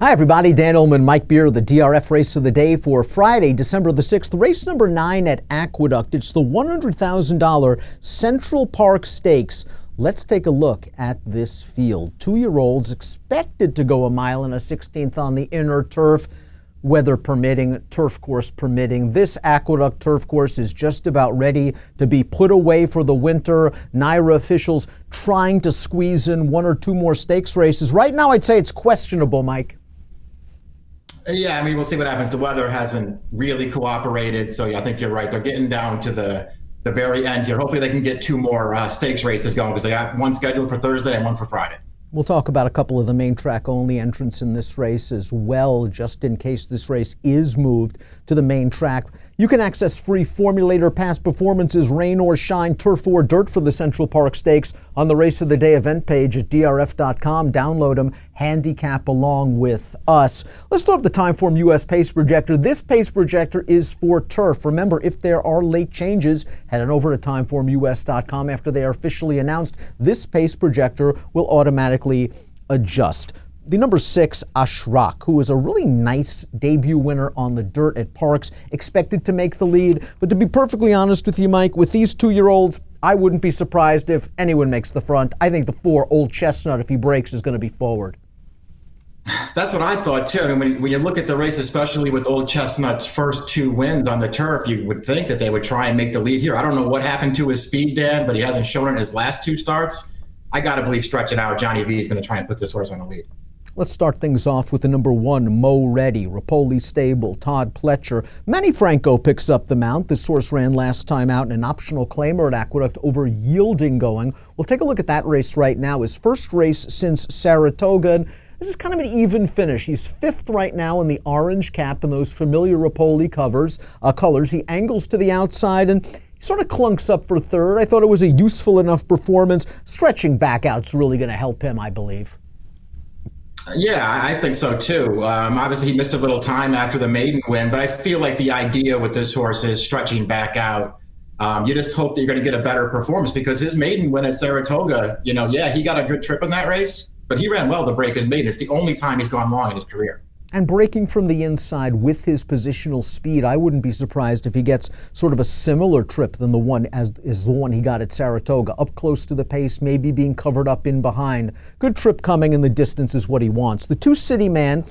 Hi everybody, Dan Illman and Mike Beer, the DRF race of the day for Friday, December the 6th, race number 9 at Aqueduct. It's the $100,000 Central Park Stakes. Let's take a look at this field. 2-year-olds expected to go 1 mile and a 16th on the inner turf, weather permitting, turf course permitting. This Aqueduct turf course is just about ready to be put away for the winter. NYRA officials trying to squeeze in 1 or 2 more stakes races. Right now, I'd say it's questionable, Mike. Yeah, I mean, we'll see what happens. The weather hasn't really cooperated, so yeah, I think you're right. They're getting down to the very end here. Hopefully they can get 2 more stakes races going, because they got one scheduled for Thursday and one for Friday. We'll talk about a couple of the main track only entrants in this race as well, just in case this race is moved to the main track. You can access free formulator past performances, rain or shine, turf or dirt for the Central Park Stakes on the Race of the Day event page at DRF.com. Download them, handicap along with us. Let's throw up the Timeform US Pace Projector. This Pace Projector is for turf. Remember, if there are late changes, head on over to timeformus.com. After they are officially announced, this Pace Projector will automatically adjust. The number 6, Ashrak, who is a really nice debut winner on the dirt at Parks, expected to make the lead. But to be perfectly honest with you, Mike, with these 2-year-olds, I wouldn't be surprised if anyone makes the front. I think the 4, Old Chestnut, if he breaks, is going to be forward. That's what I thought, too. I mean, when you look at the race, especially with Old Chestnut's first 2 wins on the turf, you would think that they would try and make the lead here. I don't know what happened to his speed, Dan, but he hasn't shown it in his last 2 starts. I got to believe stretching out, Johnny V is going to try and put this horse on the lead. Let's start things off with the number 1, Mo Ready, Rapoli Stable, Todd Pletcher. Manny Franco picks up the mount. This horse ran last time out in an optional claimer at Aqueduct over Yielding Going. We'll take a look at that race right now. His first race since Saratoga. And this is kind of an even finish. He's 5th right now in the orange cap in those familiar Rapoli colors. He angles to the outside and he sort of clunks up for 3rd. I thought it was a useful enough performance. Stretching back out's really going to help him, I believe. Yeah, I think so too. Obviously, he missed a little time after the maiden win, but I feel like the idea with this horse is stretching back out. You just hope that you're going to get a better performance, because his maiden win at Saratoga, he got a good trip in that race, but he ran well to break his maiden. It's the only time he's gone long in his career. And breaking from the inside with his positional speed, I wouldn't be surprised if he gets sort of a similar trip than the one he got at Saratoga. Up close to the pace, maybe being covered up in behind. Good trip coming, and the distance is what he wants. The 2 City Man,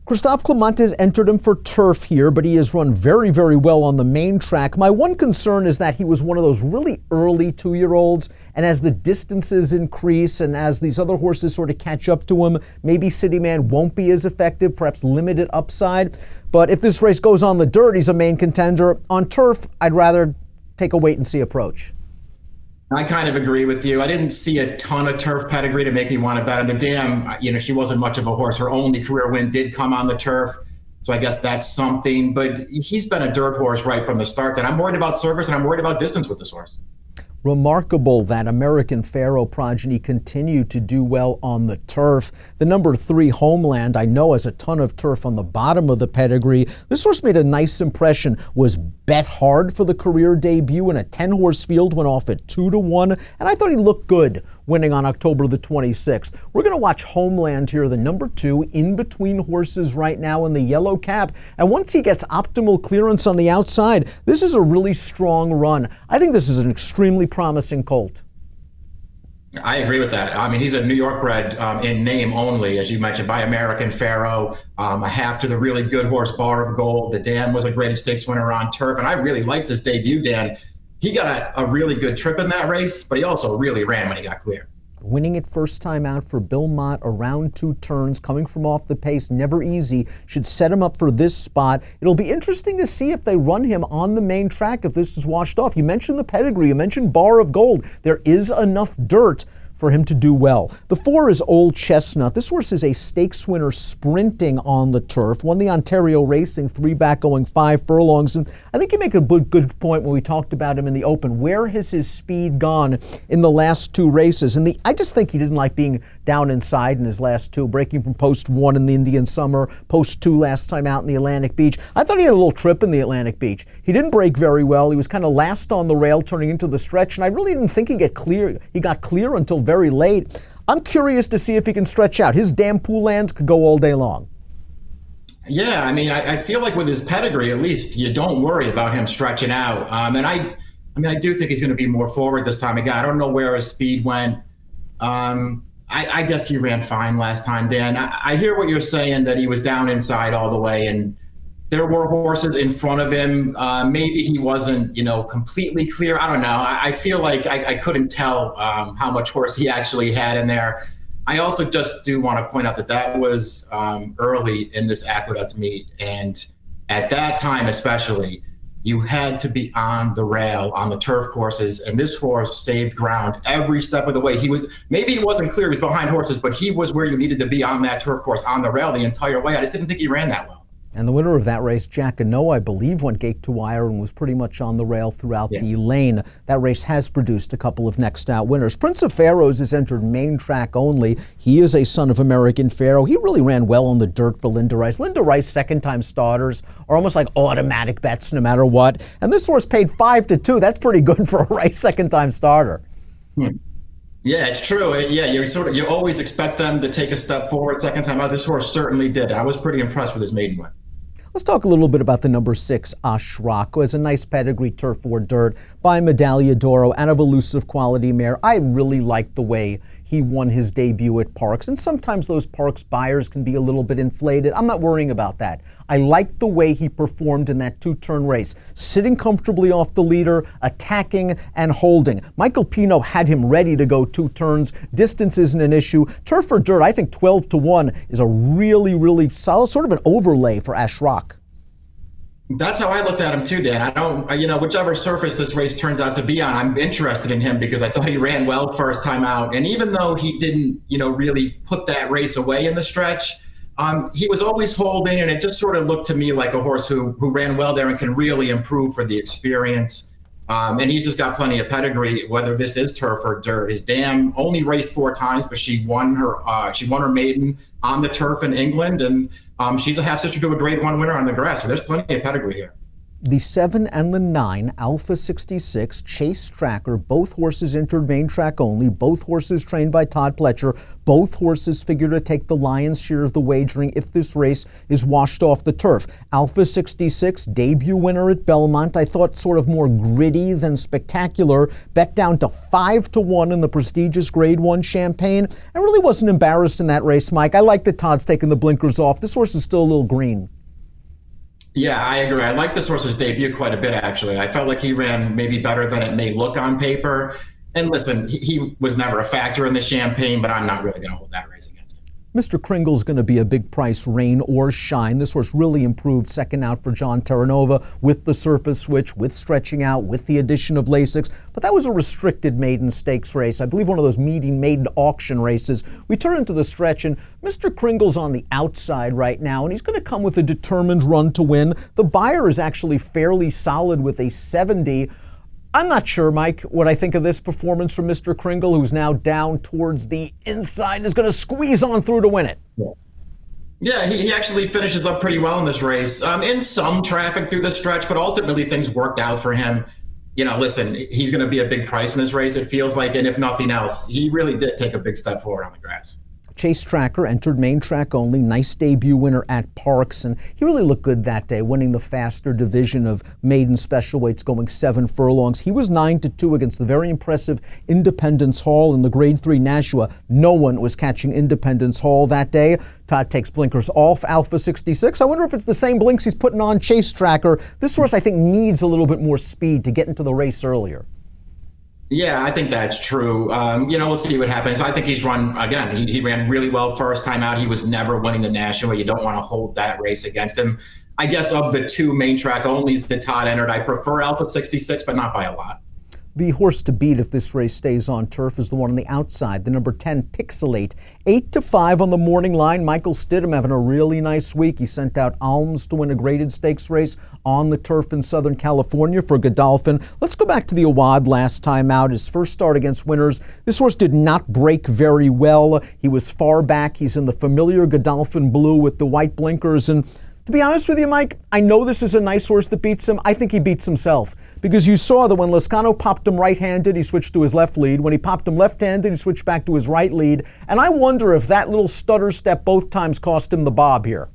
Christophe Clemente entered him for turf here, but he has run very, very well on the main track. My one concern is that he was one of those really early 2-year-olds, and as the distances increase and as these other horses sort of catch up to him, maybe City Man won't be as effective, perhaps limited upside. But if this race goes on the dirt, he's a main contender. On turf, I'd rather take a wait-and-see approach. I kind of agree with you. I didn't see a ton of turf pedigree to make me want to bet on the Dam. She wasn't much of a horse. Her only career win did come on the turf, so I guess that's something. But he's been a dirt horse right from the start. And I'm worried about service, and I'm worried about distance with this horse. Remarkable that American Pharaoh progeny continued to do well on the turf. The number 3 Homeland, I know, has a ton of turf on the bottom of the pedigree. This horse made a nice impression, was bet hard for the career debut in a 10-horse field, went off at 2-1, and I thought he looked good winning on October the 26th. We're going to watch Homeland here, the number 2, in between horses right now in the yellow cap, and once he gets optimal clearance on the outside, this is a really strong run. I think this is an extremely promising colt. I agree with that. I mean, he's a New York bred in name only, as you mentioned, by American Pharaoh, a half to the really good horse Bar of Gold. The Dan was a great stakes winner on turf, and I really liked this debut, Dan. He got a really good trip in that race, but he also really ran when he got clear. Winning it first time out for Bill Mott, around 2 turns, coming from off the pace, never easy, should set him up for this spot. It'll be interesting to see if they run him on the main track if this is washed off. You mentioned the pedigree, you mentioned Bar of Gold. There is enough dirt for him to do well. The 4 is Old Chestnut. This horse is a stakes winner sprinting on the turf. Won the Ontario Racing 3 back going 5 furlongs. And I think you make a good point when we talked about him in the open. Where has his speed gone in the last 2 races? And I just think he doesn't like being down inside in his last 2, breaking from post 1 in the Indian Summer, post 2 last time out in the Atlantic Beach. I thought he had a little trip in the Atlantic Beach. He didn't break very well. He was kind of last on the rail turning into the stretch, and I really didn't think he got clear until very late. I'm curious to see if he can stretch out. His damn pool lands could go all day long. Yeah, I mean, I feel like with his pedigree, at least, you don't worry about him stretching out. And I do think he's going to be more forward this time. Again, I don't know where his speed went. I guess he ran fine last time, Dan. I hear what you're saying, that he was down inside all the way, and there were horses in front of him. Maybe he wasn't, completely clear. I don't know. I feel like I couldn't tell how much horse he actually had in there. I also just do want to point out that was early in this Aqueduct meet. And at that time, especially, you had to be on the rail on the turf courses. And this horse saved ground every step of the way. Maybe he wasn't clear, he was behind horses, but he was where you needed to be on that turf course, on the rail the entire way. I just didn't think he ran that well. And the winner of that race, Jack I believe, went gate to wire and was pretty much on the rail throughout the lane. That race has produced a couple of next out winners. Prince of Pharaohs has entered main track only. He is a son of American Pharaoh. He really ran well on the dirt for Linda Rice. Linda Rice second-time starters are almost like automatic bets no matter what. And this horse paid 5-2. That's pretty good for a Rice second-time starter. Yeah, it's true. Yeah, you always expect them to take a step forward second time out. This horse certainly did. I was pretty impressed with his maiden win. Let's talk a little bit about the number 6, Ashrak, who has a nice pedigree, turf or dirt, by Medaglia d'Oro, and of elusive quality mare. I really like the way he won his debut at Parks, and sometimes those Parks buyers can be a little bit inflated. I'm not worrying about that. I like the way he performed in that two-turn race, sitting comfortably off the leader, attacking and holding. Michael Pino had him ready to go 2 turns. Distance isn't an issue. Turf or dirt, I think 12-1 is a really, really solid, sort of an overlay for Ashrak. That's how I looked at him too, Dan. I don't, whichever surface this race turns out to be on, I'm interested in him because I thought he ran well first time out. And even though he didn't, really put that race away in the stretch, he was always holding, and it just sort of looked to me like a horse who ran well there and can really improve for the experience. And he's just got plenty of pedigree, whether this is turf or dirt. His dam only raced 4 times, but she won her maiden on the turf in England, and she's a half-sister to a Grade 1 winner on the grass, so there's plenty of pedigree here. The 7 and the 9, Alpha 66, Chase Tracker, both horses entered main track only, both horses trained by Todd Pletcher, both horses figure to take the lion's share of the wagering if this race is washed off the turf. Alpha 66, debut winner at Belmont, I thought sort of more gritty than spectacular, bet down to 5-1 in the prestigious Grade 1 Champagne. I really wasn't embarrassed in that race, Mike. I like that Todd's taking the blinkers off. This horse is still a little green. Yeah, I agree. I like this horse's debut quite a bit, actually. I felt like he ran maybe better than it may look on paper. And listen, he was never a factor in the Champagne, but I'm not really going to hold that race against him. Mr. Kringle's going to be a big price, rain or shine. This horse really improved second out for John Terranova with the surface switch, with stretching out, with the addition of Lasix. But that was a restricted maiden stakes race. I believe one of those meeting maiden auction races. We turn into the stretch, and Mr. Kringle's on the outside right now, and he's going to come with a determined run to win. The buyer is actually fairly solid with a 70. I'm not sure, Mike, what I think of this performance from Mr. Kringle, who's now down towards the inside and is going to squeeze on through to win it. Yeah, he actually finishes up pretty well in this race. In some traffic through the stretch, but ultimately things worked out for him. Listen, he's going to be a big price in this race, it feels like, and if nothing else, he really did take a big step forward on the grass. Chase Tracker entered main track only, nice debut winner at Parks, and he really looked good that day, winning the faster division of maiden special weights, going 7 furlongs. He was 9-2 against the very impressive Independence Hall in the Grade 3 Nashua. No one was catching Independence Hall that day. Todd takes blinkers off Alpha 66. I wonder if it's the same blinks he's putting on Chase Tracker. This horse, I think, needs a little bit more speed to get into the race earlier. Yeah, I think that's true. We'll see what happens. I think he's run, again, he ran really well first time out. He was never winning the National. You don't want to hold that race against him. I guess of the 2 main track onlys that Todd entered, I prefer Alpha 66, but not by a lot. The horse to beat if this race stays on turf is the one on the outside, the number 10, Pixelate. 8-5 on the morning line. Michael Stidham having a really nice week. He sent out Alms to win a graded stakes race on the turf in Southern California for Godolphin. Let's go back to the Awad last time out. His first start against winners. This horse did not break very well. He was far back. He's in the familiar Godolphin blue with the white blinkers, and To be honest with you, Mike, I know this is a nice horse that beats him. I think he beats himself because you saw that when Lezcano popped him right-handed, he switched to his left lead. When he popped him left-handed, he switched back to his right lead. And I wonder if that little stutter step both times cost him the bob here.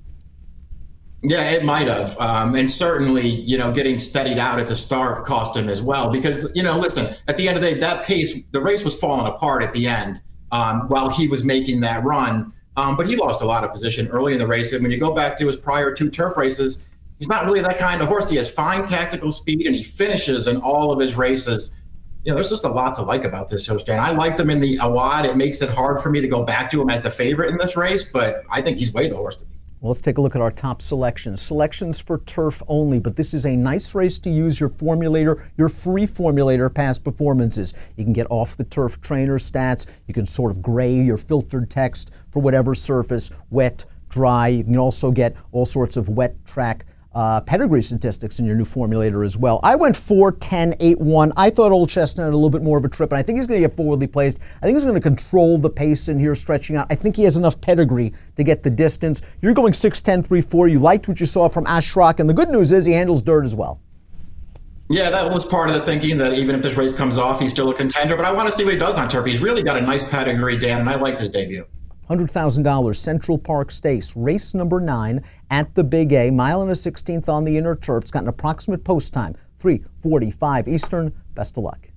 Yeah, it might have. And certainly, getting steadied out at the start cost him as well. Because, listen, at the end of the day, that pace, the race was falling apart at the end while he was making that run. But he lost a lot of position early in the race. And when you go back to his prior 2 turf races, he's not really that kind of horse. He has fine tactical speed, and he finishes in all of his races. There's just a lot to like about this horse, Dan. I liked him in the Awad. It makes it hard for me to go back to him as the favorite in this race, but I think he's way the horse to beat. Well, let's take a look at our top selections. Selections for turf only, but this is a nice race to use your formulator, your free formulator past performances. You can get off the turf trainer stats. You can sort of gray your filtered text for whatever surface, wet, dry. You can also get all sorts of wet track pedigree statistics in your new formulator as well. I went 4-10-8-1. I thought Old Chestnut had a little bit more of a trip, and I think he's going to get forwardly placed. I think he's going to control the pace in here, stretching out. I think he has enough pedigree to get the distance. You're going 6-10-3-4. You liked what you saw from Ashrak, and the good news is he handles dirt as well. Yeah, that was part of the thinking, that even if this race comes off, he's still a contender. But I want to see what he does on turf. He's really got a nice pedigree, Dan, and I liked his debut. $100,000 Central Park Stakes, race number 9 at the Big A, 1 1/16 on the inner turf. It's got an approximate post time, 3:45 Eastern. Best of luck.